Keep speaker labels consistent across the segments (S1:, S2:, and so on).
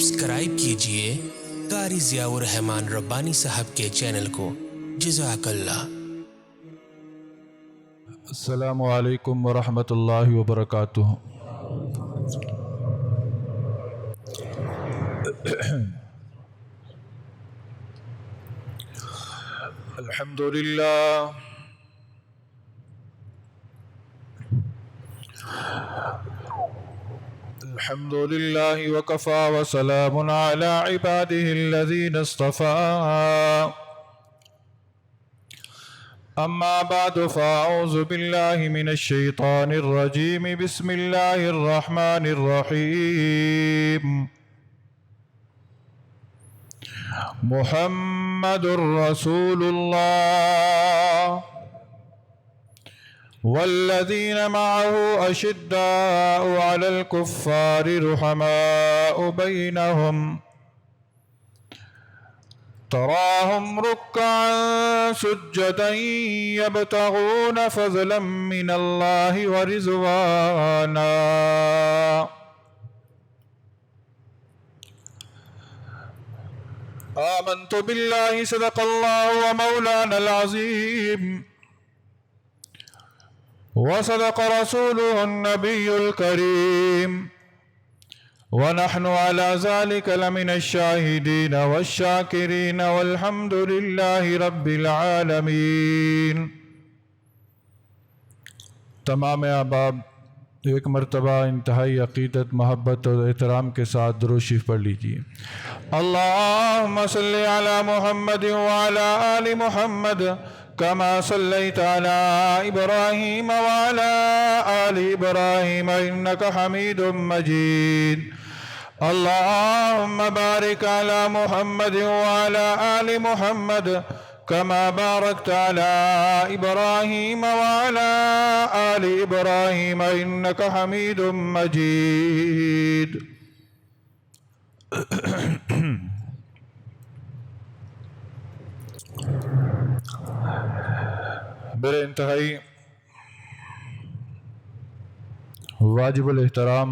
S1: Subscribe کیجئے قاری ضیاء الرحمن ربانی صاحب کے چینل کو۔ جزاک اللہ۔
S2: السلام علیکم ورحمۃ اللہ وبرکاتہ۔ الحمد للہ وکفی وسلام علی عباده الذین اصطفى اما بعد فاعوذ باللہ من الشیطان الرجیم بسم اللہ الرحمن الرحیم محمد رسول اللہ والذین معه اشداء علی الکفار رحماء بینہم تراہم رکعا سجدا یبتغون فضلا من اللہ ورضوانا آمنت باللہ صدق اللہ ومولانا العظیم وصدق رسوله النبي الكريم ونحن على ذلك لمن الشاهدين والشاكرين والحمد لله رب العالمين۔ تمام احباب ایک مرتبہ انتہائی عقیدت، محبت اور احترام کے ساتھ درود شریف پڑھ لیجیے۔ اللہم صلی علی محمد وعلی آل محمد كما صليت على إبراهيم وعلى آل إبراهيم إنك حميد مجيد۔ اللهم بارك على محمد وعلى آل محمد كما باركت على إبراهيم وعلى آل إبراهيم إنك حميد مجيد۔ میرے انتہائی واجب الاحترام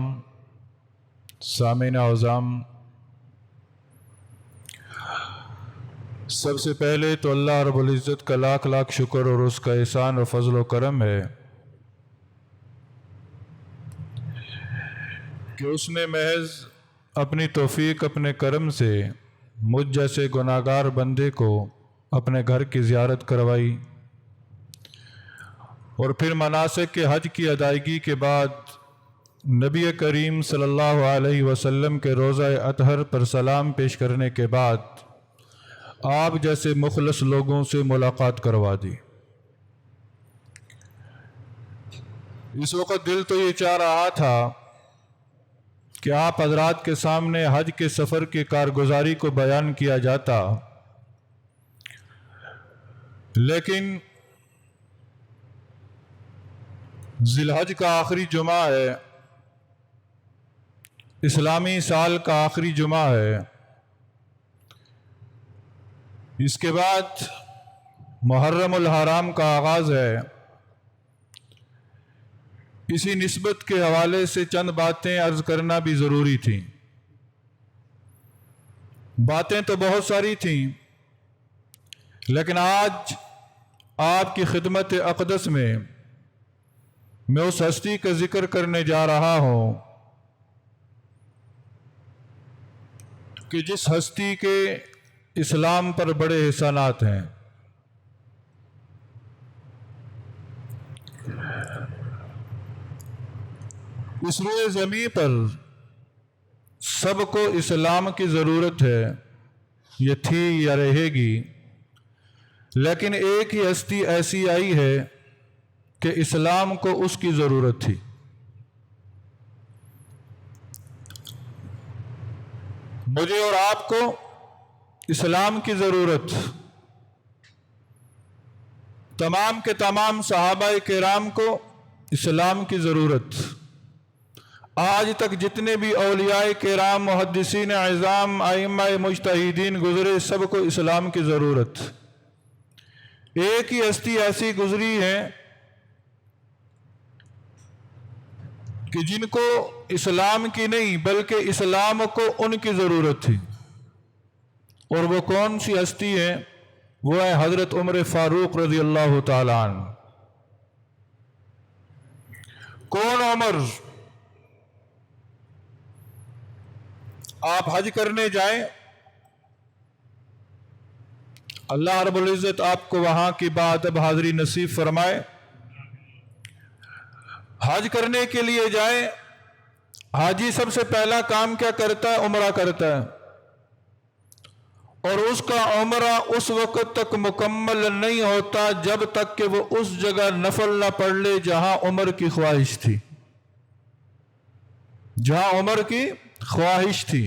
S2: سامعین اعظام، سب سے پہلے تو اللہ رب العزت کا لاکھ لاکھ شکر اور اس کا احسان اور فضل و کرم ہے کہ اس نے محض اپنی توفیق، اپنے کرم سے مجھ جیسے گناہگار بندے کو اپنے گھر کی زیارت کروائی، اور پھر مناسک کے حج کی ادائیگی کے بعد نبی کریم صلی اللہ علیہ وسلم کے روضہ اطہر پر سلام پیش کرنے کے بعد آپ جیسے مخلص لوگوں سے ملاقات کروا دی۔ اس وقت دل تو یہ چاہ رہا تھا کہ آپ حضرات کے سامنے حج کے سفر کی کارگزاری کو بیان کیا جاتا، لیکن ذی الحج کا آخری جمعہ ہے، اسلامی سال کا آخری جمعہ ہے، اس کے بعد محرم الحرام کا آغاز ہے۔ اسی نسبت کے حوالے سے چند باتیں عرض کرنا بھی ضروری تھیں۔ باتیں تو بہت ساری تھیں، لیکن آج آپ کی خدمت اقدس میں اس ہستی کا ذکر کرنے جا رہا ہوں کہ جس ہستی کے اسلام پر بڑے احسانات ہیں۔ اس روئے زمین پر سب کو اسلام کی ضرورت ہے، یہ تھی یا رہے گی، لیکن ایک ہی ہستی ایسی آئی ہے کہ اسلام کو اس کی ضرورت تھی۔ مجھے اور آپ کو اسلام کی ضرورت، تمام کے تمام صحابہ کرام کو اسلام کی ضرورت، آج تک جتنے بھی اولیاء کرام، محدثین اعظام، ائمہ مجتہدین گزرے، سب کو اسلام کی ضرورت۔ ایک ہی ہستی ایسی گزری ہے کہ جن کو اسلام کی نہیں بلکہ اسلام کو ان کی ضرورت تھی. اور وہ کون سی ہستی ہے؟ وہ ہے حضرت عمر فاروق رضی اللہ تعالی عنہ. کون عمر؟ آپ حج کرنے جائیں، اللہ رب العزت آپ کو وہاں کی بات اب حاضری نصیب فرمائے. حج کرنے کے لیے جائیں، حاجی سب سے پہلا کام کیا کرتا ہے؟ عمرہ کرتا ہے. اور اس کا عمرہ اس وقت تک مکمل نہیں ہوتا جب تک کہ وہ اس جگہ نفل نہ پڑھ لے جہاں عمر کی خواہش تھی. جہاں عمر کی خواہش تھی.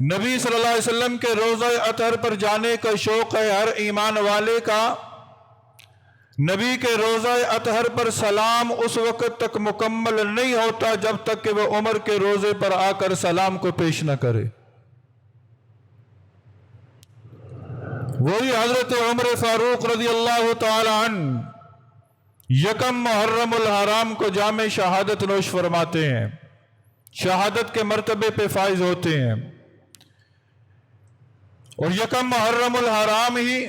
S2: نبی صلی اللہ علیہ وسلم کے روضہ اطہر پر جانے کا شوق ہے ہر ایمان والے کا. نبی کے روضہ اطہر پر سلام اس وقت تک مکمل نہیں ہوتا جب تک کہ وہ عمر کے روضے پر آ کر سلام کو پیش نہ کرے. وہی حضرت عمر فاروق رضی اللہ تعالی عنہ یکم محرم الحرام کو جامع شہادت نوش فرماتے ہیں، شہادت کے مرتبے پہ فائز ہوتے ہیں. اور یکم محرم الحرام ہی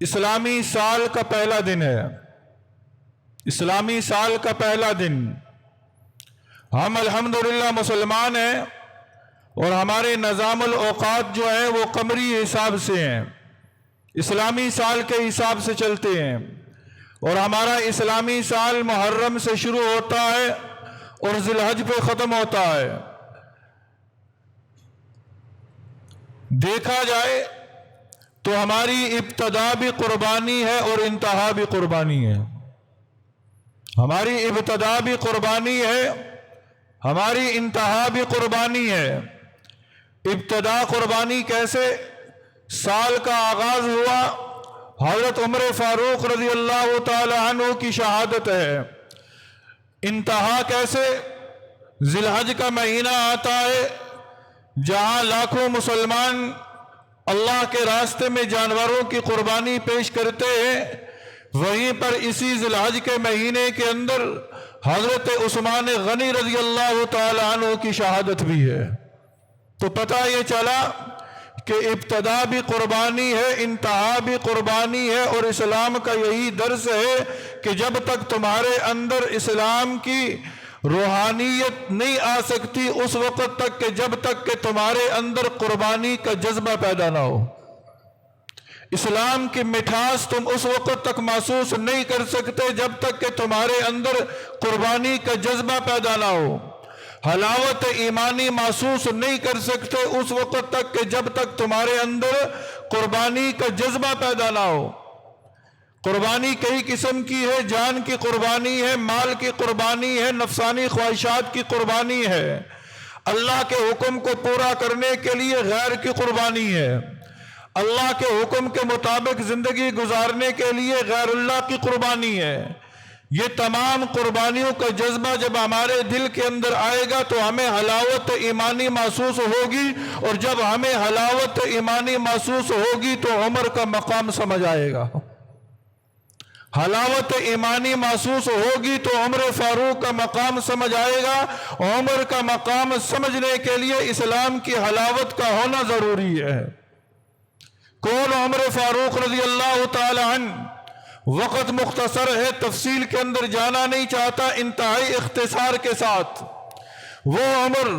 S2: اسلامی سال کا پہلا دن ہے. اسلامی سال کا پہلا دن. ہم الحمدللہ مسلمان ہیں اور ہمارے نظام الاوقات جو ہیں وہ قمری حساب سے ہیں، اسلامی سال کے حساب سے چلتے ہیں. اور ہمارا اسلامی سال محرم سے شروع ہوتا ہے اور ذی الحج پہ ختم ہوتا ہے. دیکھا جائے تو ہماری ابتدا بھی قربانی ہے اور انتہا بھی قربانی ہے. ہماری ابتدا بھی قربانی ہے، ہماری انتہا بھی قربانی ہے. ابتدا قربانی کیسے؟ سال کا آغاز ہوا، حضرت عمر فاروق رضی اللہ تعالی عنہ کی شہادت ہے. انتہا کیسے؟ ذی الحج کا مہینہ آتا ہے جہاں لاکھوں مسلمان اللہ کے راستے میں جانوروں کی قربانی پیش کرتے ہیں. وہیں پر اسی ذی الحج کے مہینے کے اندر حضرت عثمان غنی رضی اللہ تعالی عنہ کی شہادت بھی ہے. تو پتہ یہ چلا کہ ابتدا بھی قربانی ہے، انتہا بھی قربانی ہے. اور اسلام کا یہی درس ہے کہ جب تک تمہارے اندر اسلام کی روحانیت نہیں آ سکتی اس وقت تک کہ جب تک کہ تمہارے اندر قربانی کا جذبہ پیدا نہ ہو. اسلام کی مٹھاس تم اس وقت تک محسوس نہیں کر سکتے جب تک کہ تمہارے اندر قربانی کا جذبہ پیدا نہ ہو. حلاوت ایمانی محسوس نہیں کر سکتے اس وقت تک کہ جب تک تمہارے اندر قربانی کا جذبہ پیدا نہ ہو. قربانی کئی قسم کی ہے، جان کی قربانی ہے، مال کی قربانی ہے، نفسانی خواہشات کی قربانی ہے، اللہ کے حکم کو پورا کرنے کے لیے غیر کی قربانی ہے، اللہ کے حکم کے مطابق زندگی گزارنے کے لیے غیر اللہ کی قربانی ہے. یہ تمام قربانیوں کا جذبہ جب ہمارے دل کے اندر آئے گا تو ہمیں حلاوت ایمانی محسوس ہوگی، اور جب ہمیں حلاوت ایمانی محسوس ہوگی تو عمر کا مقام سمجھ آئے گا. حلاوت ایمانی محسوس ہوگی تو عمر فاروق کا مقام سمجھ آئے گا. عمر کا مقام سمجھنے کے لیے اسلام کی حلاوت کا ہونا ضروری ہے. کون عمر فاروق رضی اللہ تعالی عنہ؟ وقت مختصر ہے، تفصیل کے اندر جانا نہیں چاہتا، انتہائی اختصار کے ساتھ. وہ عمر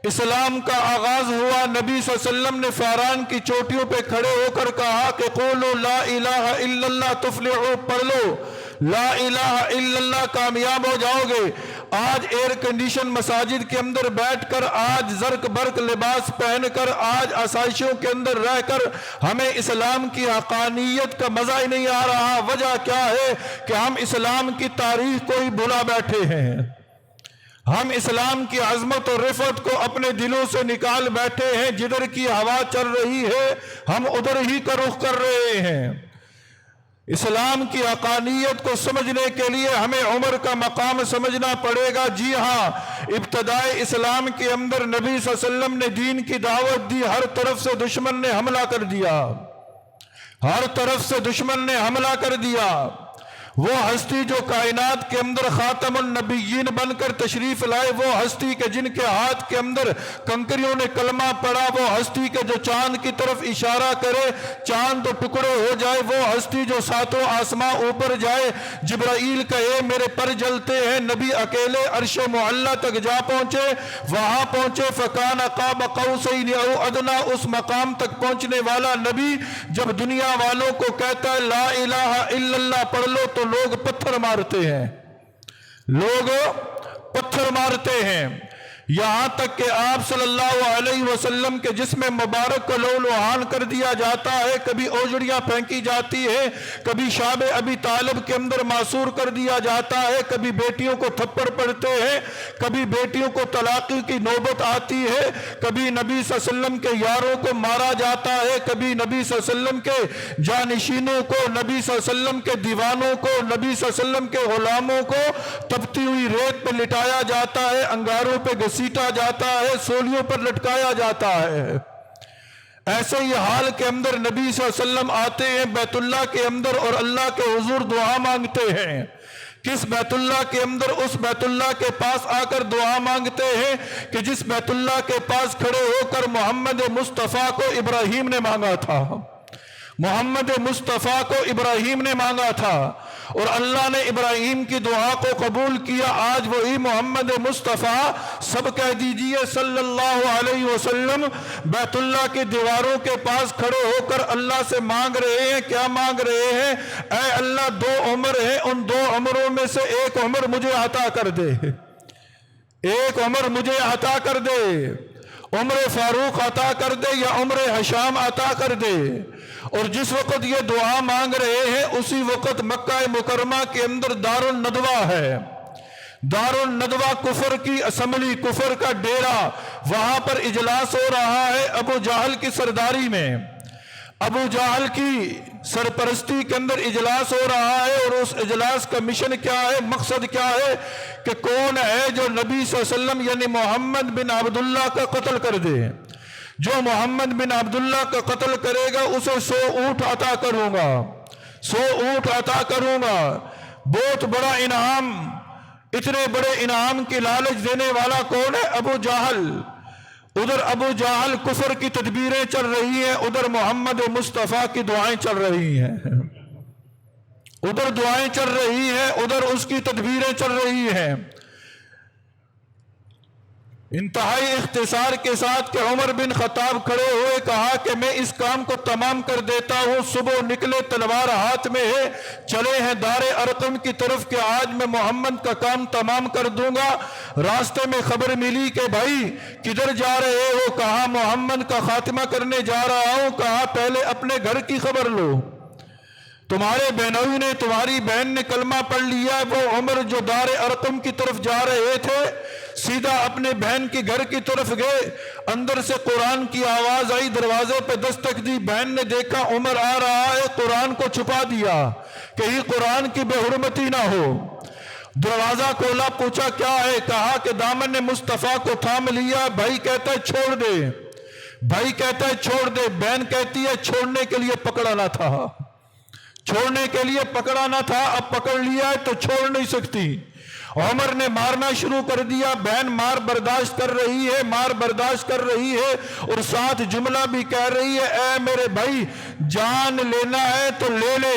S2: اسلام کا آغاز ہوا، نبی صلی اللہ علیہ وسلم نے فاران کی چوٹیوں پہ کھڑے ہو کر کہا کہ قولوا لا الہ الا اللہ تفلحوا، پڑھ لو لا الہ الا اللہ، کامیاب ہو جاؤ گے. آج ایئر کنڈیشن مساجد کے اندر بیٹھ کر، آج زرق برق لباس پہن کر، آج آسائشوں کے اندر رہ کر ہمیں اسلام کی حقانیت کا مزہ ہی نہیں آ رہا. وجہ کیا ہے کہ ہم اسلام کی تاریخ کو ہی بھلا بیٹھے ہیں. ہم اسلام کی عظمت اور رفعت کو اپنے دلوں سے نکال بیٹھے ہیں. جدھر کی ہوا چل رہی ہے ہم ادھر ہی کا رخ کر رہے ہیں. اسلام کی حقانیت کو سمجھنے کے لیے ہمیں عمر کا مقام سمجھنا پڑے گا. جی ہاں، ابتدائے اسلام کے اندر نبی صلی اللہ علیہ وسلم نے دین کی دعوت دی، ہر طرف سے دشمن نے حملہ کر دیا، ہر طرف سے دشمن نے حملہ کر دیا. وہ ہستی جو کائنات کے اندر خاتم النبیین بن کر تشریف لائے، وہ ہستی کے جن کے ہاتھ کے اندر کنکریوں نے کلمہ پڑھا، وہ ہستی کے جو چاند کی طرف اشارہ کرے چاند تو ٹکڑے ہو جائے، وہ ہستی جو ساتوں آسماں اوپر جائے، جبرائیل کہے میرے پر جلتے ہیں، نبی اکیلے عرش معلی تک جا پہنچے، وہاں پہنچے فکان قاب قوسین او ادنا، اس مقام تک پہنچنے والا نبی جب دنیا والوں کو کہتا ہے لا الہ الا اللہ پڑھ لو تو لوگ پتھر مارتے ہیں، لوگ پتھر مارتے ہیں، یہاں تک کہ آپ صلی اللہ علیہ وسلم کے جسم مبارک کو لہو کر دیا جاتا ہے، کبھی اوجڑیاں پھینکی جاتی ہے، کبھی شاب ابی طالب کے اندر معصور کر دیا جاتا ہے، کبھی بیٹیوں کو تھپڑ پڑتے ہیں، کبھی بیٹیوں کو طلاق کی نوبت آتی ہے، کبھی نبی صلی اللہ علیہ وسلم کے یاروں کو مارا جاتا ہے، کبھی نبی صلی اللہ علیہ وسلم کے جانشینوں کو، نبی صلی اللہ علیہ وسلم کے دیوانوں کو، نبی صلی اللہ علیہ وسلم کے غلاموں کو تپتی ہوئی ریت پہ لٹایا جاتا ہے، انگاروں پہ سیٹا جاتا ہے، سولیوں پر لٹکایا جاتا ہے۔ ایسے ہی حال کے اندر نبی صلی اللہ علیہ وسلم آتے ہیں بیت اللہ کے اندر اور اللہ کے حضور دعا مانگتے ہیں۔ کس بیت اللہ کے اندر؟ اس بیت اللہ کے پاس آ کر دعا مانگتے ہیں کہ جس بیت اللہ کے پاس کھڑے ہو کر محمد مصطفیٰ کو ابراہیم نے مانگا تھا، محمد مصطفیٰ کو ابراہیم نے مانگا تھا، اور اللہ نے ابراہیم کی دعا کو قبول کیا۔ آج وہی محمد مصطفیٰ، سب کہہ دیجئے صلی اللہ علیہ وسلم، بیت اللہ کی دیواروں کے پاس کھڑے ہو کر اللہ سے مانگ رہے ہیں۔ کیا مانگ رہے ہیں؟ اے اللہ 2 عمر ہیں، ان 2 عمروں میں سے ایک عمر مجھے عطا کر دے، ایک عمر مجھے عطا کر دے، عمر فاروق عطا کر دے یا عمر ہشام عطا کر دے۔ اور جس وقت یہ دعا مانگ رہے ہیں اسی وقت مکہ مکرمہ کے اندر دار الندوہ ہے، دار الندوہ کفر کی اسمبلی، کفر کا ڈیرا، وہاں پر اجلاس ہو رہا ہے ابو جہل کی سرداری میں، ابو جہل کی سرپرستی کے اندر اجلاس ہو رہا ہے، اور اس اجلاس کا مشن کیا ہے، مقصد کیا ہے کہ کون ہے جو نبی صلی اللہ علیہ وسلم یعنی محمد بن عبداللہ کا قتل کر دے، جو محمد بن عبداللہ کا قتل کرے گا اسے 100 اونٹ عطا کروں گا، 100 اونٹ عطا کروں گا۔ بہت بڑا انعام، اتنے بڑے انعام کی لالچ دینے والا کون ہے؟ ابو جہل۔ ادھر ابو جہل کفر کی تدبیریں چل رہی ہیں، ادھر محمد مصطفیٰ کی دعائیں چل رہی ہیں، ادھر دعائیں چل رہی ہیں، ادھر اس کی تدبیریں چل رہی ہیں۔ انتہائی اختصار کے ساتھ کہ عمر بن خطاب کھڑے ہوئے، کہا کہ میں اس کام کو تمام کر دیتا ہوں، صبح نکلے تلوار ہاتھ میں ہے، چلے ہیں دار ارقم کی طرف کہ آج میں محمد کا کام تمام کر دوں گا۔ راستے میں خبر ملی کہ بھائی کدھر جا رہے ہو؟ کہا محمد کا خاتمہ کرنے جا رہا ہوں۔ کہا پہلے اپنے گھر کی خبر لو، تمہارے بہنوئی نے، تمہاری بہن نے کلمہ پڑھ لیا۔ وہ عمر جو دار ارقم کی طرف جا رہے تھے سیدھا اپنے بہن کے گھر کی طرف گئے، اندر سے قرآن کی آواز آئی، دروازے پہ دستک دی، بہن نے دیکھا عمر آ رہا ہے، قرآن کو چھپا دیا کہیں قرآن کی بے حرمتی نہ ہو۔ دروازہ کھولا، پوچھا کیا ہے؟ کہا کہ دامن مصطفیٰ کو تھام لیا۔ بھائی کہتا ہے چھوڑ دے، بھائی کہتا ہے چھوڑ دے، بہن کہتی ہے چھوڑنے کے لیے پکڑا نہ تھا، چھوڑنے کے لیے پکڑا نہ تھا، اب پکڑ لیا ہے تو چھوڑ نہیں سکتی۔ عمر نے مارنا شروع کر دیا، بہن مار برداشت کر رہی ہے، مار برداشت کر رہی ہے، اور ساتھ جملہ بھی کہہ رہی ہے اے میرے بھائی جان لینا ہے تو لے لے،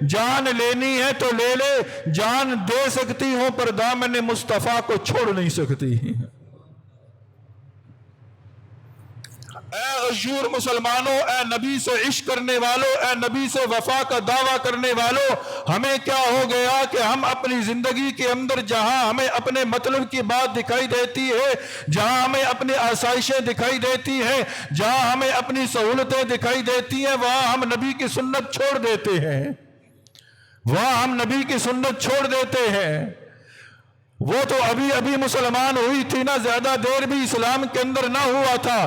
S2: جان لینی ہے تو لے لے، جان دے سکتی ہوں پر دامن مصطفیٰ کو چھوڑ نہیں سکتی۔ اے غیور مسلمانوں، اے نبی سے عشق کرنے والوں، اے نبی سے وفا کا دعویٰ کرنے والوں، ہمیں کیا ہو گیا کہ ہم اپنی زندگی کے اندر جہاں ہمیں اپنے مطلب کی بات دکھائی دیتی ہے، جہاں ہمیں اپنی آسائشیں دکھائی دیتی ہیں، جہاں ہمیں اپنی سہولتیں دکھائی دیتی ہیں، وہاں ہم نبی کی سنت چھوڑ دیتے ہیں، وہاں ہم نبی کی سنت چھوڑ دیتے ہیں۔ وہ تو ابھی ابھی مسلمان ہوئی تھی نا، زیادہ دیر بھی اسلام کے اندر نہ ہوا تھا،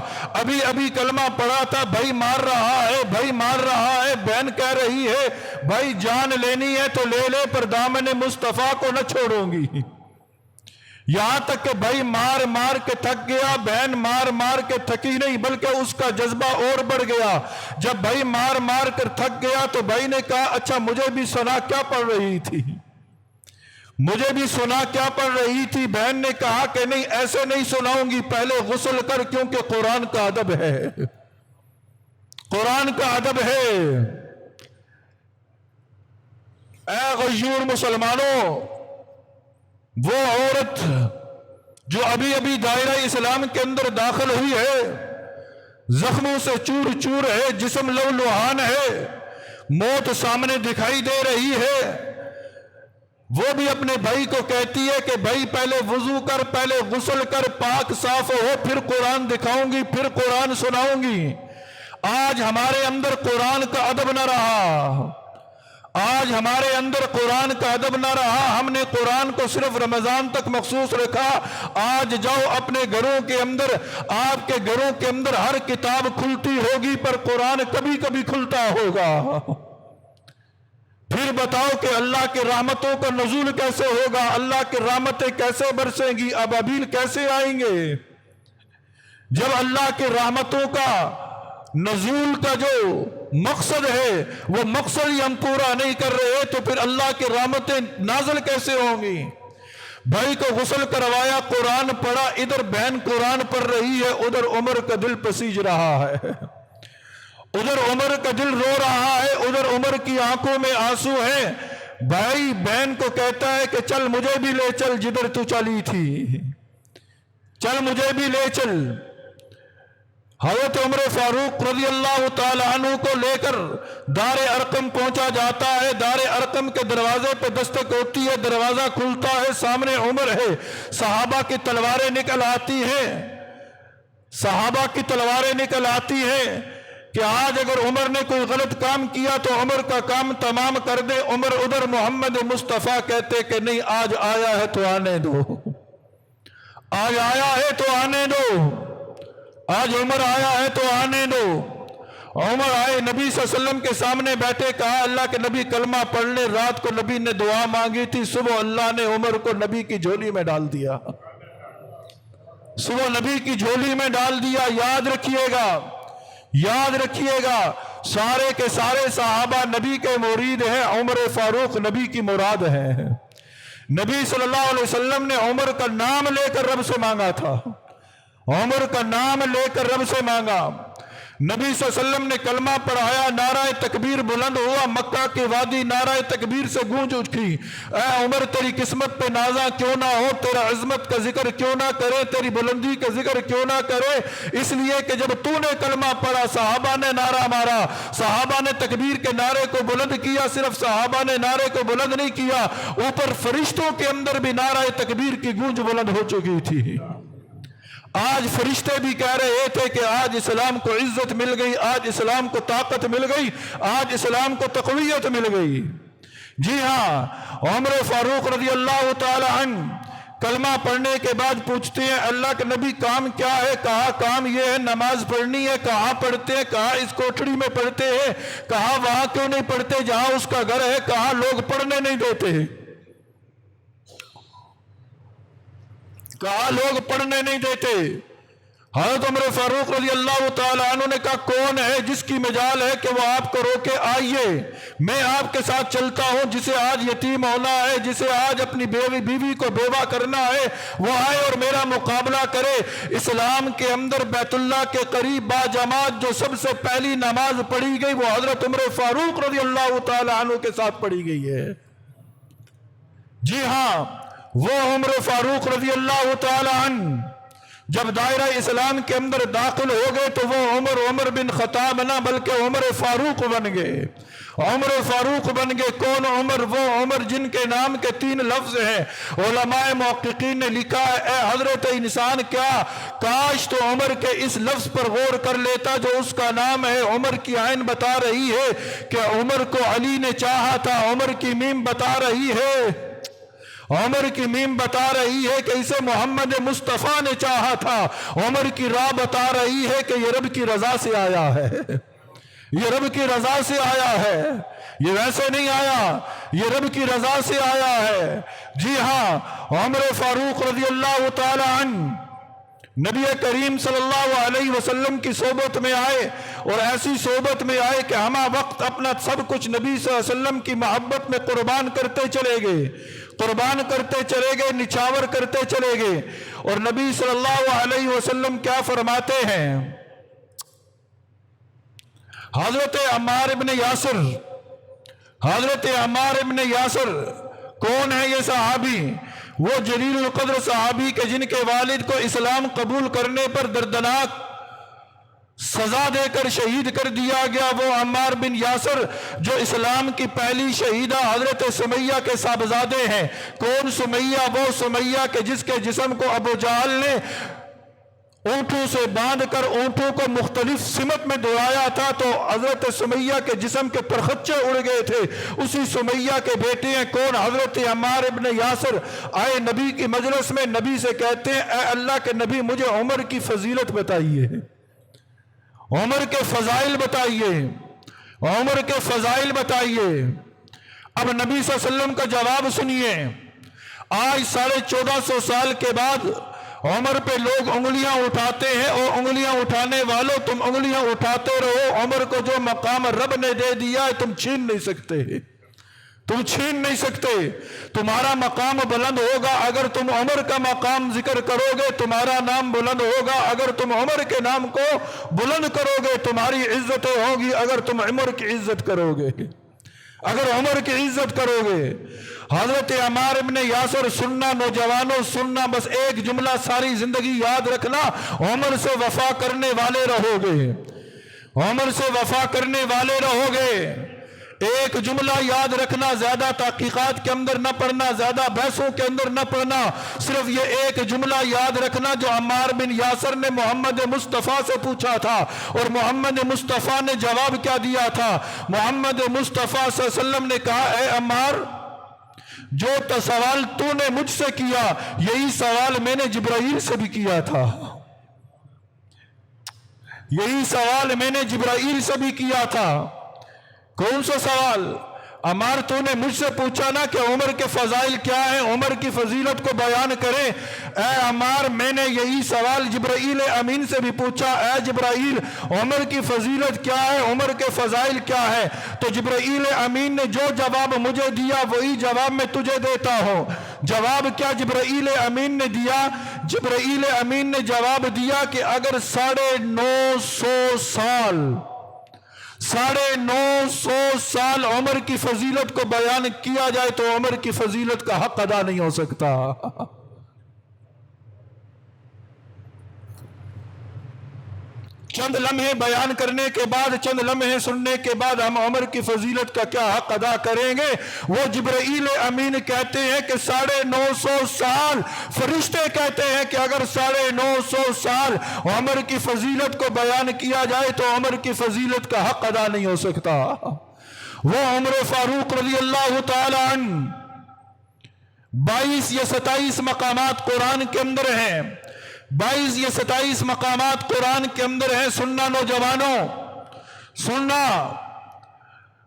S2: ابھی ابھی کلمہ پڑھا تھا، بھائی مار رہا ہے، بھائی مار رہا ہے، بہن کہہ رہی ہے بھائی جان لینی ہے تو لے لے پر دامن مصطفیٰ کو نہ چھوڑوں گی۔ یہاں تک کہ بھائی مار مار کے تھک گیا، بہن مار مار کے تھکی نہیں بلکہ اس کا جذبہ اور بڑھ گیا۔ جب بھائی مار مار کر تھک گیا تو بھائی نے کہا اچھا مجھے بھی سنا کیا پڑھ رہی تھی، مجھے بھی سنا کیا پڑھ رہی تھی۔ بہن نے کہا کہ نہیں ایسے نہیں سناؤں گی، پہلے غسل کر، کیونکہ قرآن کا ادب ہے، قرآن کا ادب ہے۔ اے غیور مسلمانوں، وہ عورت جو ابھی ابھی دائرہ اسلام کے اندر داخل ہوئی ہے، زخموں سے چور چور ہے، جسم لو لوہان ہے، موت سامنے دکھائی دے رہی ہے، وہ بھی اپنے بھائی کو کہتی ہے کہ بھائی پہلے وضو کر، پہلے غسل کر، پاک صاف ہو، پھر قرآن دکھاؤں گی، پھر قرآن سناؤں گی۔ آج ہمارے اندر قرآن کا ادب نہ رہا، آج ہمارے اندر قرآن کا ادب نہ رہا، ہم نے قرآن کو صرف رمضان تک مخصوص رکھا۔ آج جاؤ اپنے گھروں کے اندر، آپ کے گھروں کے اندر ہر کتاب کھلتی ہوگی پر قرآن کبھی کبھی کھلتا ہوگا۔ پھر بتاؤ کہ اللہ کی رحمتوں کا نزول کیسے ہوگا، اللہ کی رحمتیں کیسے برسیں گی، ابابیل کیسے آئیں گے؟ جب اللہ کی رحمتوں کا نزول کا جو مقصد ہے وہ مقصد ہی ہم پورا نہیں کر رہے تو پھر اللہ کی رحمتیں نازل کیسے ہوں گی؟ بھائی کو غسل کروایا، قرآن پڑھا، ادھر بہن قرآن پڑھ رہی ہے، ادھر عمر کا دل پسیج رہا ہے، ادھر عمر کا دل رو رہا ہے، ادھر عمر کی آنکھوں میں آنسو ہیں۔ بھائی بہن کو کہتا ہے کہ چل مجھے بھی لے چل جدھر تو چلی تھی، چل مجھے بھی لے چل۔ حضرت عمر فاروق رضی اللہ تعالی عنہ کو لے کر دار ارقم پہنچا جاتا ہے، دار ارقم کے دروازے پہ دستک ہوتی ہے، دروازہ کھلتا ہے، سامنے عمر ہے، صحابہ کی تلواریں نکل آتی ہیں، صحابہ کی تلواریں نکل آتی ہیں کہ آج اگر عمر نے کوئی غلط کام کیا تو عمر کا کام تمام کر دے۔ عمر ادھر محمد مصطفیٰ کہتے کہ نہیں، آج آیا ہے تو آنے دو، آج آیا ہے تو آنے دو، آج عمر آیا ہے تو آنے دو۔ عمر آئے، نبی صلی اللہ علیہ وسلم کے سامنے بیٹھے، کہا اللہ کے نبی کلمہ پڑھ لے۔ رات کو نبی نے دعا مانگی تھی، صبح اللہ نے عمر کو نبی کی جھولی میں ڈال دیا، صبح نبی کی جھولی میں ڈال دیا۔ یاد رکھیے گا، یاد رکھیے گا، سارے کے سارے صحابہ نبی کے مرید ہیں، عمر فاروق نبی کی مراد ہیں۔ نبی صلی اللہ علیہ وسلم نے عمر کا نام لے کر رب سے مانگا تھا، عمر کا نام لے کر رب سے مانگا۔ نبی صلی اللہ علیہ وسلم نے کلمہ پڑھایا، نعرہ تکبیر بلند ہوا، مکہ کی وادی نعرہ تکبیر سے گونج اٹھی۔ اے عمر تیری قسمت پہ نازا کیوں نہ ہو، تیرا عظمت کا ذکر کیوں نہ کرے، تیری بلندی کا ذکر کیوں نہ کرے؟ اس لیے کہ جب تو نے کلمہ پڑھا صحابہ نے نعرہ مارا، صحابہ نے تکبیر کے نعرے کو بلند کیا، صرف صحابہ نے نعرے کو بلند نہیں کیا، اوپر فرشتوں کے اندر بھی نعرہ تکبیر کی گونج بلند ہو چکی تھی۔ آج فرشتے بھی کہہ رہے تھے کہ آج اسلام کو عزت مل گئی، آج اسلام کو طاقت مل گئی، آج اسلام کو تقویت مل گئی۔ جی ہاں، عمر فاروق رضی اللہ تعالی عنہ کلمہ پڑھنے کے بعد پوچھتے ہیں اللہ کے نبی کام کیا ہے؟ کہا کام یہ ہے نماز پڑھنی ہے۔ کہاں پڑھتے ہیں؟ کہا اس کوٹھڑی میں پڑھتے ہیں۔ کہا وہاں کیوں نہیں پڑھتے جہاں اس کا گھر ہے؟ کہا لوگ پڑھنے نہیں دیتے، کہا لوگ پڑھنے نہیں دیتے۔ حضرت عمر فاروق رضی اللہ تعالیٰ عنہ نے کہا کون ہے جس کی مجال ہے کہ وہ آپ کو روکے؟ آئیے میں آپ کے ساتھ چلتا ہوں۔ جسے آج یتیم ہونا ہے، جسے آج اپنی بیوی کو بیوہ کرنا ہے، وہ آئے اور میرا مقابلہ کرے۔ اسلام کے اندر بیت اللہ کے قریب با جماعت جو سب سے پہلی نماز پڑھی گئی وہ حضرت عمر فاروق رضی اللہ تعالیٰ عنہ کے ساتھ پڑھی گئی ہے۔ جی ہاں، وہ عمر فاروق رضی اللہ تعالی عنہ جب دائرہ اسلام کے اندر داخل ہو گئے تو وہ عمر بن خطاب نہ بلکہ عمر فاروق بن گئے، عمر فاروق بن گئے۔ کون عمر؟ وہ عمر جن کے نام کے 3 لفظ ہیں۔ علماء محققین نے لکھا ہے اے حضرت انسان، کیا کاش تو عمر کے اس لفظ پر غور کر لیتا جو اس کا نام ہے۔ عمر کی عین بتا رہی ہے کہ عمر کو علی نے چاہا تھا، عمر کی میم بتا رہی ہے، عمر کی میم بتا رہی ہے کہ اسے محمد مصطفیٰ نے چاہا تھا، عمر کی راہ بتا رہی ہے کہ یہ رب کی رضا سے آیا ہے۔ یہ رب کی رضا سے آیا ہے، یہ ویسے نہیں آیا، یہ رب کی رضا سے آیا ہے۔ جی ہاں، عمر فاروق رضی اللہ تعالی عنہ نبی کریم صلی اللہ علیہ وسلم کی صحبت میں آئے، اور ایسی صحبت میں آئے کہ ہمہ وقت اپنا سب کچھ نبی صلی اللہ علیہ وسلم کی محبت میں قربان کرتے چلے گئے، قربان کرتے چلے گئے، نچھاور کرتے چلے گئے۔ اور نبی صلی اللہ علیہ وسلم کیا فرماتے ہیں؟ حضرت عمار ابن یاسر، حضرت عمار ابن یاسر کون ہے یہ صحابی؟ وہ جلیل القدر صحابی کے جن کے والد کو اسلام قبول کرنے پر دردناک سزا دے کر شہید کر دیا گیا، وہ عمار بن یاسر جو اسلام کی پہلی شہیدہ حضرت سمیہ کے صاحبزادے ہیں۔ کون سمیہ؟ وہ سمیہ کہ جس کے جسم کو ابو جہل نے اونٹوں سے باندھ کر اونٹوں کو مختلف سمت میں دوڑایا تھا، تو حضرت سمیہ کے جسم کے پرخچے اڑ گئے تھے۔ اسی سمیہ کے بیٹے ہیں کون؟ حضرت عمار ابن یاسر۔ آئے نبی کی مجلس میں، نبی سے کہتے ہیں اے اللہ کے نبی مجھے عمر کی فضیلت بتائیے، عمر کے فضائل بتائیے، عمر کے فضائل بتائیے۔ اب نبی صلی اللہ علیہ وسلم کا جواب سنیے۔ آج 1450 سال کے بعد عمر پہ لوگ انگلیاں اٹھاتے ہیں، اور انگلیاں اٹھانے والوں تم انگلیاں اٹھاتے رہو، عمر کو جو مقام رب نے دے دیا ہے تم چھین نہیں سکتے، تم چھین نہیں سکتے۔ تمہارا مقام بلند ہوگا اگر تم عمر کا مقام ذکر کرو گے، تمہارا نام بلند ہوگا اگر تم عمر کے نام کو بلند کرو گے، تمہاری عزتیں ہوگی اگر تم عمر کی عزت کرو گے، اگر عمر کی عزت کرو گے۔ حضرت عمار ابن یاسر، سننا نوجوانوں، سننا، بس ایک جملہ ساری زندگی یاد رکھنا، عمر سے وفا کرنے والے رہو گے، عمر سے وفا کرنے والے رہو گے۔ ایک جملہ یاد رکھنا، زیادہ تحقیقات کے اندر نہ پڑھنا، زیادہ بحثوں کے اندر نہ پڑھنا، صرف یہ ایک جملہ یاد رکھنا جو عمار بن یاسر نے محمد مصطفیٰ سے پوچھا تھا، اور محمد مصطفیٰ نے جواب کیا دیا تھا؟ محمد مصطفیٰ صلی اللہ علیہ وسلم نے کہا اے عمار، جو سوال تو نے مجھ سے کیا یہی سوال میں نے جبرائیل سے بھی کیا تھا، یہی سوال میں نے جبرائیل سے بھی کیا تھا۔ کون سا سوال؟ عمار تو نے مجھ سے پوچھا نا کہ عمر کے فضائل کیا ہیں، عمر کی فضیلت کو بیان کریں۔ اے عمار، میں نے یہی سوال جبرائیل امین سے بھی پوچھا، اے جبرائیل عمر کی فضیلت کیا ہے، عمر کے فضائل کیا ہے؟ تو جبرائیل امین نے جو جواب مجھے دیا وہی جواب میں تجھے دیتا ہوں۔ جواب کیا جبرائیل امین نے دیا؟ جبرائیل امین نے جواب دیا کہ اگر 950 سال عمر کی فضیلت کو بیان کیا جائے تو عمر کی فضیلت کا حق ادا نہیں ہو سکتا۔ چند لمحے بیان کرنے کے بعد، چند لمحے سننے کے بعد ہم عمر کی فضیلت کا کیا حق ادا کریں گے؟ وہ جبرائیل امین کہتے ہیں کہ 950 سال، فرشتے کہتے ہیں کہ اگر 950 سال عمر کی فضیلت کو بیان کیا جائے تو عمر کی فضیلت کا حق ادا نہیں ہو سکتا۔ وہ عمر فاروق رضی اللہ تعالی عنہ 22 یا 27 مقامات قرآن کے اندر ہیں، 22 یا 27 مقامات قرآن کے اندر ہیں۔ سننا نوجوانوں، سننا،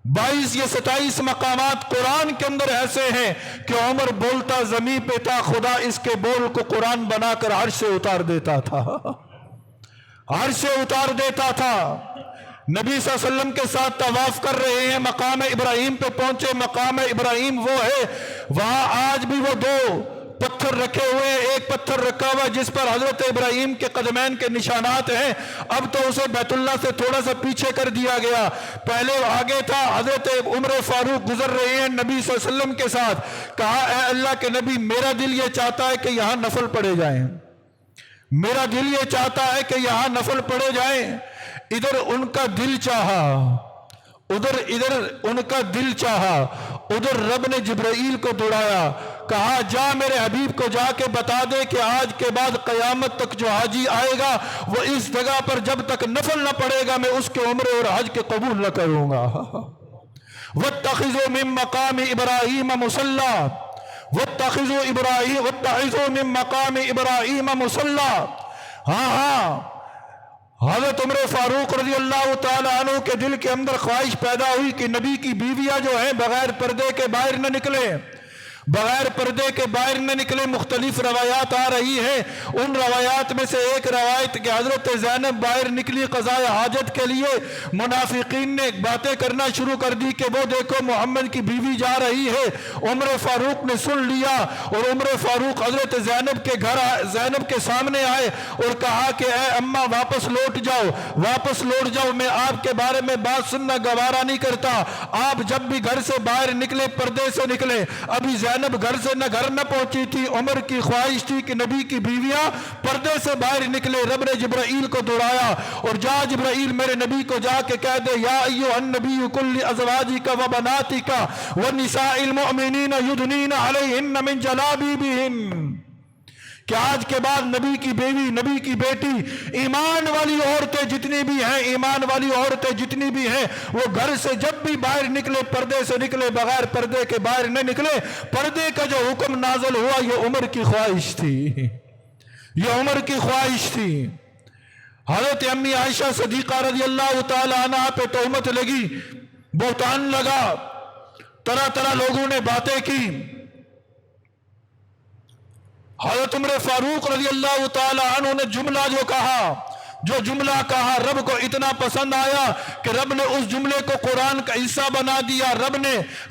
S2: 22 یا 27 مقامات قرآن کے اندر ایسے ہیں کہ عمر بولتا زمین پہ تھا، خدا اس کے بول کو قرآن بنا کر عرش سے اتار دیتا تھا، عرش سے اتار دیتا تھا۔ نبی صلی اللہ علیہ وسلم کے ساتھ طواف کر رہے ہیں، مقام ابراہیم پہ پہنچے۔ مقام ابراہیم وہ ہے، وہاں آج بھی وہ 2 پتھر رکھے ہوئے ہیں، ایک پتھر رکھا ہوا جس پر حضرت ابراہیم کے قدمین کے نشانات ہیں۔ اب تو اسے بیت اللہ سے تھوڑا سا پیچھے کر دیا گیا، پہلے آگے تھا۔ حضرت عمر فاروق گزر رہے ہیں نبی صلی اللہ علیہ وسلم کے ساتھ، کہا اے اللہ کے نبی میرا دل یہ چاہتا ہے کہ یہاں نفل پڑے جائیں، میرا دل یہ چاہتا ہے کہ یہاں نفل پڑے جائیں۔ ادھر ان کا دل چاہا، ادھر ان کا دل چاہا، ادھر رب نے جبرائیل کو دوڑایا، کہا جا میرے حبیب کو جا کے بتا دے کہ آج کے بعد قیامت تک جو حاجی آئے گا وہ اس جگہ پر جب تک نفل نہ پڑے گا میں اس کے عمرے اور حج کے قبول نہ کروں گا۔ وَاتَّخِذُوا مِن مَّقَامِ إِبْرَاهِيمَ مُصَلًّى، وَاتَّخِذُوا مِن مَّقَامِ إِبْرَاهِيمَ مُصَلًّى۔ ہاں، حضرت عمر فاروق رضی اللہ تعالیٰ عنہ کے دل کے اندر خواہش پیدا ہوئی کہ نبی کی بیویاں جو ہیں بغیر پردے کے باہر نہ نکلے، بغیر پردے کے باہر نہ نکلے۔ مختلف روایات آ رہی ہیں، ان روایات میں سے ایک روایت کہ حضرت زینب باہر نکلی قضاء حاجت کے لیے، منافقین نے باتیں کرنا شروع کر دی کہ وہ دیکھو محمد کی بیوی جا رہی ہے۔ عمر فاروق نے سن لیا اور عمر فاروق حضرت زینب کے گھر زینب کے سامنے آئے اور کہا کہ اے اماں واپس لوٹ جاؤ، واپس لوٹ جاؤ، میں آپ کے بارے میں بات سننا گوارا نہیں کرتا۔ آپ جب بھی گھر سے باہر نکلے پردے سے نکلے۔ ابھی زینب گھر سے گھر نہ پہنچی تھی، عمر کی خواہش تھی کہ نبی کی بیویاں پردے سے باہر نکلے۔ رب نے جبرائیل کو دوڑایا اور جا جبرائیل میرے نبی کو جا کے کہہ دے یا ایھا النبی کل ازواجک و بناتک ونساء المؤمنین یدنین علیہن من جلابیبہن، کہ آج کے بعد نبی کی بیوی، نبی کی بیٹی، ایمان والی عورتیں جتنی بھی ہیں، ایمان والی عورتیں جتنی بھی ہیں، وہ گھر سے جب بھی باہر نکلے پردے سے نکلے، بغیر پردے کے باہر نہ نکلے۔ پردے کا جو حکم نازل ہوا یہ عمر کی خواہش تھی، یہ عمر کی خواہش تھی۔ حضرت امی عائشہ صدیقہ رضی اللہ تعالی عنہا پہ تہمت لگی، بہتان لگا، طرح طرح لوگوں نے باتیں کی۔ حضرت عمر فاروق رضی اللہ تعالی عنہ نے جملہ جو جملہ کہا رب کو اتنا پسند آیا کہ رب نے اس جملے کو قرآن کا حصہ بنا دیا۔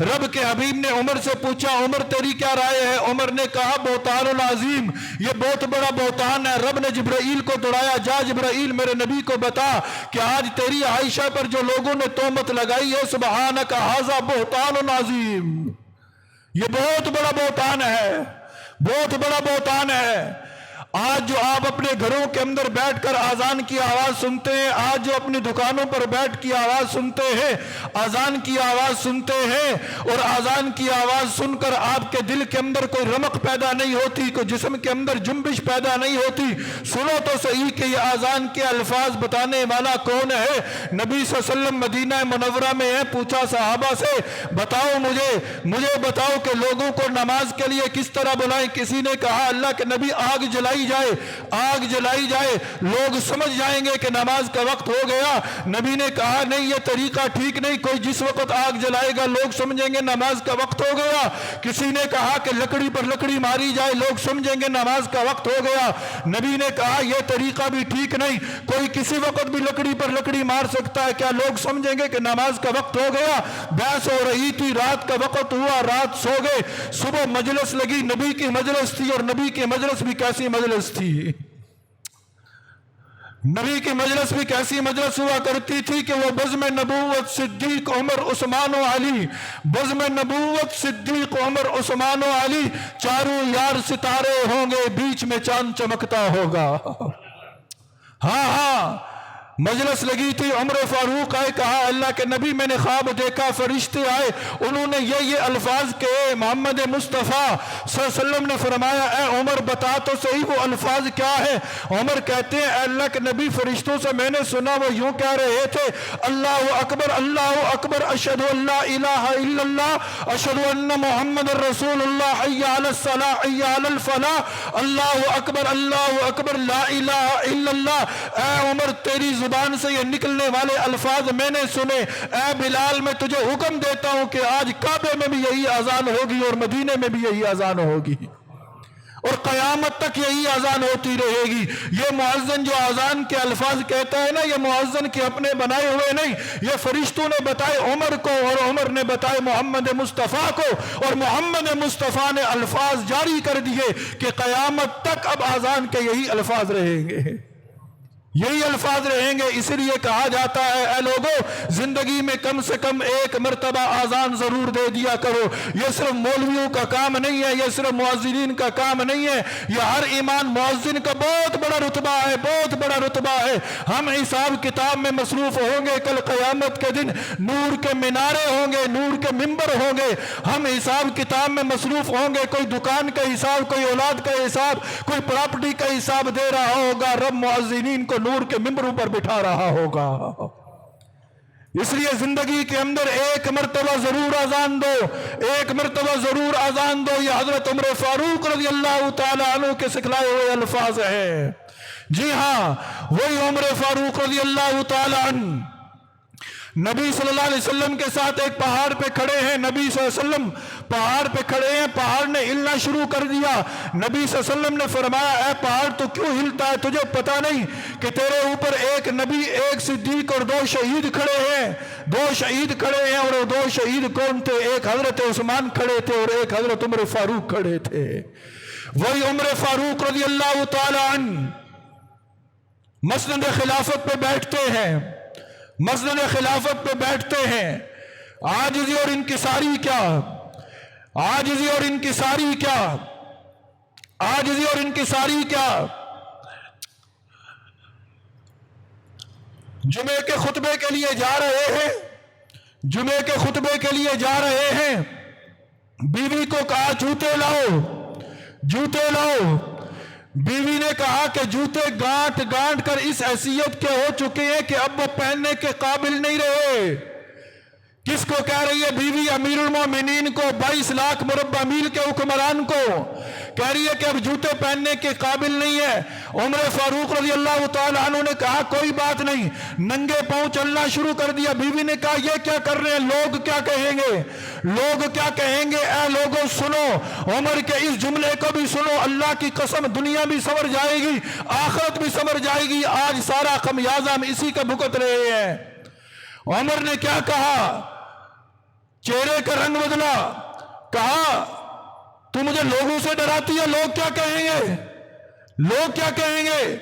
S2: رب کے حبیب نے عمر سے پوچھا عمر تیری کیا رائے ہے؟ عمر نے کہا بہتان عظیم، یہ بہت بڑا بہتان ہے۔ رب نے جبرائیل کو دوڑایا، جا جبرائیل میرے نبی کو بتا کہ آج تیری عائشہ پر جو لوگوں نے تہمت لگائی ہے، سبحانک ھذا بہتان عظیم، یہ بہت بڑا بہتان ہے، بہت بڑا بہتان ہے۔ آج جو آپ اپنے گھروں کے اندر بیٹھ کر اذان کی آواز سنتے ہیں، آج جو اپنی دکانوں پر بیٹھ کی آواز سنتے ہیں، اذان کی آواز سنتے ہیں، اور اذان کی آواز سن کر آپ کے دل کے اندر کوئی رمق پیدا نہیں ہوتی، کوئی جسم کے اندر جنبش پیدا نہیں ہوتی، سنو تو صحیح کہ یہ اذان کے الفاظ بتانے والا کون ہے؟ نبی صلی اللہ علیہ وسلم مدینہ منورہ میں ہے۔ پوچھا صحابہ سے بتاؤ مجھے بتاؤ کہ لوگوں کو نماز کے لیے کس طرح بلائیں؟ کسی نے کہا اللہ کے نبی آگ جلائی جائے، لوگ سمجھ جائیں گے کہ نماز کا وقت ہو گیا۔ نبی نے کہا نہیں، یہ طریقہ ٹھیک نہیں، کوئی جس وقت آگ جلائے گا لوگ سمجھیں گے نماز کا وقت ہو گیا۔ کسی نے کہا کہ لکڑی پر لکڑی ماری جائے، لوگ سمجھیں گے نماز کا وقت ہو گیا۔ نبی نے کہا یہ طریقہ بھی ٹھیک نہیں، کوئی کسی وقت بھی لکڑی پر لکڑی مار سکتا ہے، کیا لوگ سمجھیں گے کہ نماز کا وقت ہو گیا؟ بحث ہو رہی تھی، رات کا وقت ہوا، رات سو گئے، صبح مجلس لگی، نبی کی مجلس تھی، اور نبی کی مجلس بھی کیسی مجلس تھی؟ نبی کی مجلس بھی کیسی مجلس ہوا کرتی تھی کہ وہ بزم نبوت صدیق عمر عثمان و علی، بزم نبوت صدیق عمر عثمان و علی، چاروں یار ستارے ہوں گے، بیچ میں چاند چمکتا ہوگا۔ ہاں مجلس لگی تھی، عمر فاروق آئے، کہا اللہ کے نبی میں نے خواب دیکھا، فرشتے آئے، انہوں نے یہ الفاظ کہے، محمد مصطفیٰ صلی اللہ علیہ وسلم نے فرمایا اے عمر بتا تو صحیح وہ الفاظ کیا ہے؟ عمر کہتے ہیں اے اللہ کے نبی فرشتوں سے میں نے سنا وہ یوں کہہ رہے تھے اللہ اکبر اشہد ان لا الہ الا اللہ اشہد ان محمد رسول اللہ حی علی الصلاح حی علی الفلاح اللہ اکبر لا الہ الا اللہ۔ اے عمر تیری زبان سے یہ نکلنے والے الفاظ میں نے سنے، اے بلال میں تجھے حکم دیتا ہوں کہ آج کعبے میں بھی یہی اذان ہوگی اور مدینے میں بھی یہی اذان ہوگی اور قیامت تک یہی اذان ہوتی رہے گی۔ یہ مؤذن جو اذان کے الفاظ کہتا ہے نا، یہ مؤذن کے اپنے بنائے ہوئے نہیں، یہ فرشتوں نے بتائے عمر کو اور عمر نے بتائے محمد مصطفیٰ کو، اور محمد مصطفیٰ نے الفاظ جاری کر دیے کہ قیامت تک اب اذان کے یہی الفاظ رہیں گے، یہی الفاظ رہیں گے۔ اس لیے کہا جاتا ہے اے لوگوں زندگی میں کم سے کم ایک مرتبہ اذان ضرور دے دیا کرو۔ یہ صرف مولویوں کا کام نہیں ہے، یہ صرف مؤذنین کا کام نہیں ہے، یہ ہر ایمان مؤذن کا بہت بڑا رتبہ ہے، بہت بڑا رتبہ ہے۔ ہم حساب کتاب میں مصروف ہوں گے، کل قیامت کے دن نور کے مینارے ہوں گے، نور کے منبر ہوں گے، ہم حساب کتاب میں مصروف ہوں گے، کوئی دکان کا حساب، کوئی اولاد کا حساب، کوئی پراپرٹی کا حساب دے رہا ہوگا، رب مؤذنین کو نور کے ممبروں پر بٹھا رہا ہوگا۔ اس لیے زندگی کے اندر ایک مرتبہ ضرور اذان دو، ایک مرتبہ ضرور اذان دو۔ یہ حضرت عمر فاروق رضی اللہ تعالی عنہ کے سکھلائے ہوئے الفاظ ہیں۔ جی ہاں، وہی عمر فاروق رضی اللہ تعالی عنہ نبی صلی اللہ علیہ وسلم کے ساتھ ایک پہاڑ پہ کھڑے ہیں. نبی صلی اللہ علیہ وسلم پہاڑ پہ کھڑے ہیں، پہاڑ نے ہلنا شروع کر دیا. نبی صلی اللہ علیہ وسلم نے فرمایا اے پہاڑ تو کیوں ہلتا ہے؟ تجھے پتہ نہیں کہ تیرے اوپر ایک نبی، ایک صدیق اور 2 شہید کھڑے ہیں. 2 شہید کھڑے ہیں، اور وہ 2 شہید کون تھے؟ ایک حضرت عثمان کھڑے تھے اور ایک حضرت عمر فاروق کھڑے تھے. وہی عمر فاروق رضی اللہ تعالی عنہ مسند خلافت پہ بیٹھتے ہیں، مسند خلافت پہ بیٹھتے ہیں. عاجزی اور انکساری کیا، عاجزی اور انکساری کیا، عاجزی اور انکساری کیا. جمعے کے خطبے کے لیے جا رہے ہیں، جمعے کے خطبے کے لیے جا رہے ہیں. بیوی کو کہا جوتے لاؤ، جوتے لاؤ. بیوی نے کہا کہ جوتے گانٹ گانٹ کر اس حیثیت کے ہو چکے ہیں کہ اب وہ پہننے کے قابل نہیں رہے. کس کو کہہ رہی ہے بیوی؟ امیر المومنین کو، 22 لاکھ مربع میل کے حکمران کو کہہ رہی ہے کہ اب جوتے پہننے کے قابل نہیں ہے. عمر فاروق رضی اللہ تعالیٰ عنہ نے کہا کوئی بات نہیں، ننگے پاؤں چلنا شروع کر دیا. بیوی نے کہا یہ کیا کر رہے ہیں؟ لوگ کیا کہیں گے، لوگ کیا کہیں گے؟ اے لوگوں سنو، عمر کے اس جملے کو بھی سنو. اللہ کی قسم دنیا بھی سمر جائے گی، آخرت بھی سمر جائے گی. آج سارا خمیازہ ہم اسی کا بھگت رہے ہیں. عمر نے کیا کہا؟ چہرے کا رنگ بدلا. کہا تو مجھے لوگوں سے ڈراتی ہے، لوگ کیا کہیں گے، لوگ کیا کہیں گے؟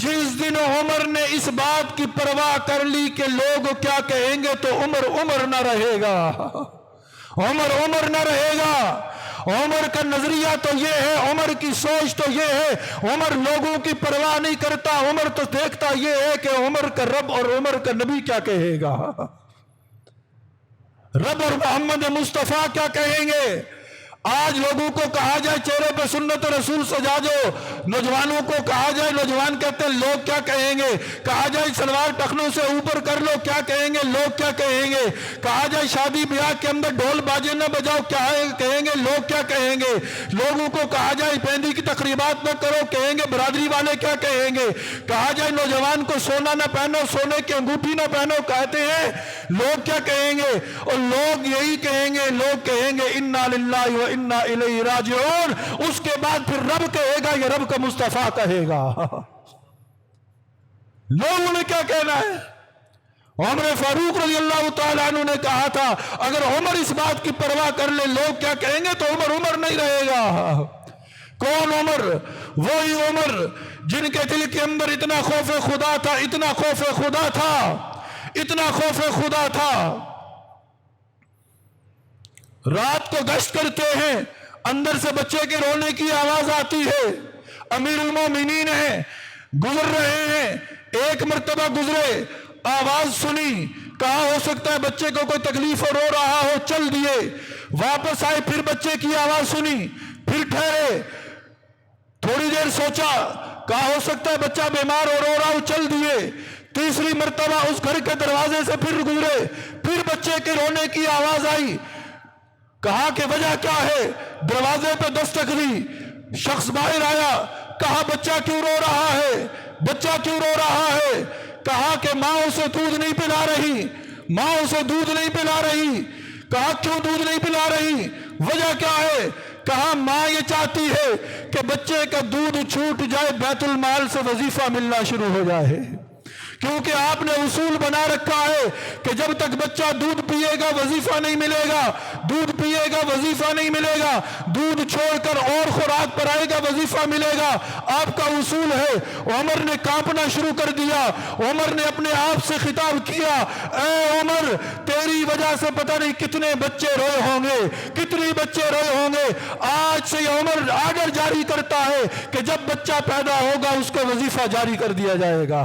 S2: جس دن عمر نے اس بات کی پرواہ کر لی کہ لوگ کیا کہیں گے، تو عمر عمر نہ رہے گا، عمر عمر نہ رہے گا. عمر کا نظریہ تو یہ ہے، عمر کی سوچ تو یہ ہے، عمر لوگوں کی پرواہ نہیں کرتا. عمر تو دیکھتا یہ ہے کہ عمر کا رب اور عمر کا نبی کیا کہے گا، رب اور محمد مصطفیٰ کیا کہیں گے. آج لوگوں کو کہا جائے چہرے پہ سنت رسول سجا دو، نوجوانوں کو کہا جائے، نوجوان کہتے ہیں لوگ کیا کہیں گے. کہا جائے سلوار ٹخنوں سے اوپر کر لو، کیا کہیں گے، لوگ کیا کہیں گے. کہا جائے شادی بیاہ کے اندر ڈھول باجے نہ بجاؤ، کیا کہیں گے، لوگ کیا کہیں گے. لوگوں کو کہا جائے مہندی کی تقریبات نہ کرو، کہیں گے برادری والے کیا کہیں گے. کہا جائے نوجوان کو سونا نہ پہنو، سونے کی انگوٹھی نہ پہنو، کہتے ہیں لوگ کیا کہیں گے. اور لوگ یہی کہیں گے، لوگ کہیں گے انا للہ و انا الیہ راجعون. اس کے بعد پھر رب کہے گا، یہ رب کا مصطفیٰ کہے گا. لوگوں نے کیا کہنا ہے؟ عمر فاروق رضی اللہ تعالیٰ عنہ نے کہا تھا اگر عمر اس بات کی پرواہ کر لے لوگ کیا کہیں گے، تو عمر عمر نہیں رہے گا. کون عمر؟ وہی عمر جن کے دل کے اندر اتنا خوف خدا تھا، اتنا خوف خدا تھا، اتنا خوف خدا تھا. رات کو گشت کرتے ہیں، اندر سے بچے کے رونے کی آواز آتی ہے. امیر المومنین ہیں، گزر رہے ہیں. ایک مرتبہ گزرے، آواز سنی، کہا ہو سکتا ہے بچے کو کوئی تکلیف اور رو رہا ہو، چل دیے. واپس آئے، پھر بچے کی آواز سنی، پھر ٹھہرے، تھوڑی دیر سوچا، کہا ہو سکتا ہے بچہ بیمار اور رو رہا ہو، چل دیے. تیسری مرتبہ اس گھر کے دروازے سے پھر گزرے، پھر بچے کے رونے کی آواز آئی. کہا کہ وجہ کیا ہے؟ دروازے پہ دستک دی، شخص باہر آیا، کہا بچہ کیوں رو رہا ہے، بچہ کیوں رو رہا ہے. کہا کہ ماں اسے دودھ نہیں پلا رہی، ماں اسے دودھ نہیں پلا رہی. کہا کیوں دودھ نہیں پلا رہی، وجہ کیا ہے؟ کہا ماں یہ چاہتی ہے کہ بچے کا دودھ چھوٹ جائے، بیت المال سے وظیفہ ملنا شروع ہو جائے. کیونکہ آپ نے اصول بنا رکھا ہے کہ جب تک بچہ دودھ پیے گا وظیفہ نہیں ملے گا، دودھ پیے گا وظیفہ نہیں ملے گا، دودھ چھوڑ کر اور خوراک پر آئے گا وظیفہ ملے گا. آپ کا اصول ہے. عمر نے کانپنا شروع کر دیا. عمر نے اپنے آپ سے خطاب کیا، اے عمر تیری وجہ سے پتہ نہیں کتنے بچے روئے ہوں گے، کتنے بچے روئے ہوں گے. آج سے عمر آرڈر جاری کرتا ہے کہ جب بچہ پیدا ہوگا اس کو وظیفہ جاری کر دیا جائے گا.